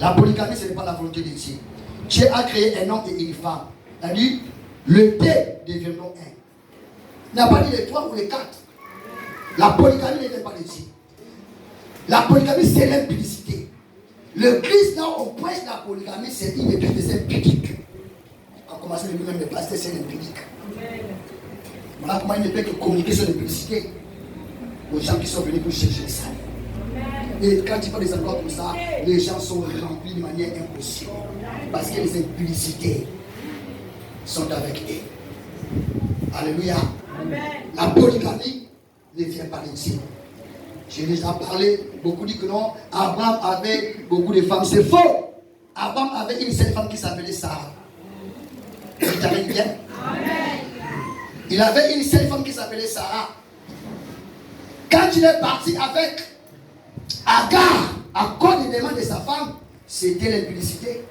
La polygamie, ce n'est pas la volonté de Dieu. Dieu a créé un homme et une femme. Il a dit, le deux deviendront un. Il n'a pas dit les trois ou les quatre. La polygamie n'est pas de Dieu. La polygamie, c'est l'impudicité. Le Christ, là, on prêche la polygamie, c'est une église des impudiques. On commence à dire même les pasteurs, c'est l'impudique. Voilà comment il ne peut que communiquer sur l'impudicité aux gens qui sont venus pour chercher ça. Et quand tu parles des endroits comme ça, les gens sont remplis de manière impossible. Parce que les impudicités sont avec eux. Alléluia. Amen. La polygamie ne vient pas de Dieu. J'ai déjà parlé, beaucoup disent que non, Abraham avait beaucoup de femmes. C'est faux. Abraham avait une seule femme qui s'appelait Sarah. Vous t'avez bien? Amen. Il avait une seule femme qui s'appelait Sarah. Quand il est parti avec Agar, à cause des demandes de sa femme, c'était l'impudicité.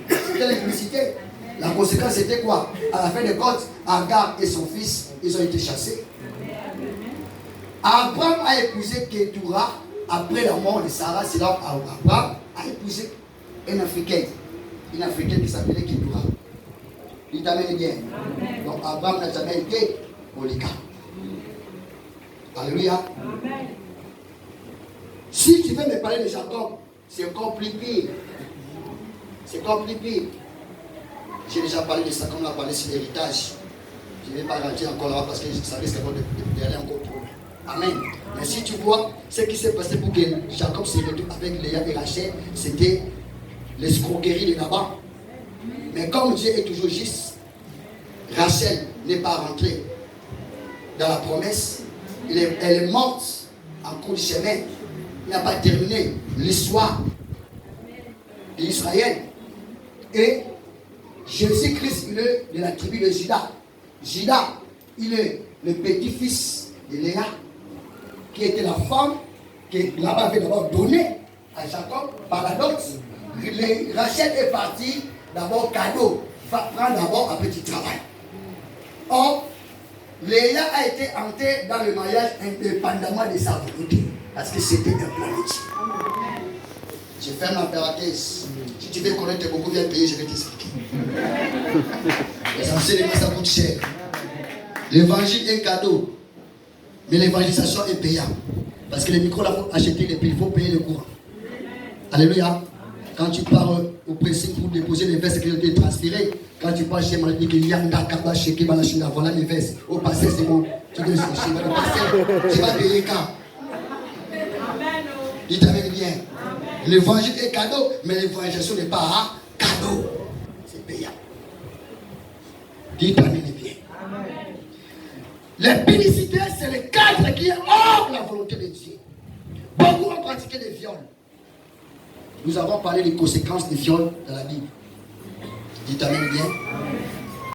C'était l'impudicité. La conséquence c'était quoi? À la fin de compte, Agar et son fils, ils ont été chassés. Abraham a épousé Ketura après la mort de Sarah. C'est là Abraham a épousé une Africaine qui s'appelait Ketura. Il t'amène bien. Donc Abraham n'a jamais été polygame. Alléluia. Amen. Si tu veux me parler de Jacob, c'est encore plus pire. C'est encore plus pire. J'ai déjà parlé de ça quand on a parlé sur l'héritage. Je ne vais pas rentrer encore là parce que ça risque d'aller encore trop. Amen. Mais si tu vois ce qui s'est passé pour que Jacob se retrouve avec Léa et Rachel, c'était l'escroquerie de là-bas. Mais comme Dieu est toujours juste, Rachel n'est pas rentrée dans la promesse. Elle est morte en cours de chemin. Il n'a pas terminé l'histoire d'Israël. Et Jésus-Christ, il est de la tribu de Juda. Juda, il est le petit-fils de Léa, qui était la femme que Laban avait d'abord donnée à Jacob par la dot. Rachel est partie d'abord cadeau, prendre d'abord un petit travail. Or, Léa a été entrée dans le mariage indépendamment de sa volonté, parce que c'était un plan de Dieu. Je ferme la parenthèse. Si tu veux connaître beaucoup, viens payer, je vais t'expliquer. Les enseignements, ça coûte cher. L'évangile est cadeau, mais l'évangélisation est payante. Parce que les micros, là, il faut acheter les prix, il faut payer le courant. Alléluia. Quand tu pars au pressing pour déposer les vestes qui ont été transférées, quand tu pars chez Maladi, il y a un dakaba, chéké, balachina, voilà mes vestes. Au passé, c'est bon. Tu dois chercher, le passé, tu vas payer quand? Il t'amène bien. L'évangile est cadeau, mais l'évangélisation n'est pas cadeau. C'est payant. Il t'amène bien. L'impudicité, c'est le cadre qui est hors de la volonté de Dieu. Beaucoup ont pratiqué des viols. Nous avons parlé des conséquences des viols dans la Bible. Il t'amène bien.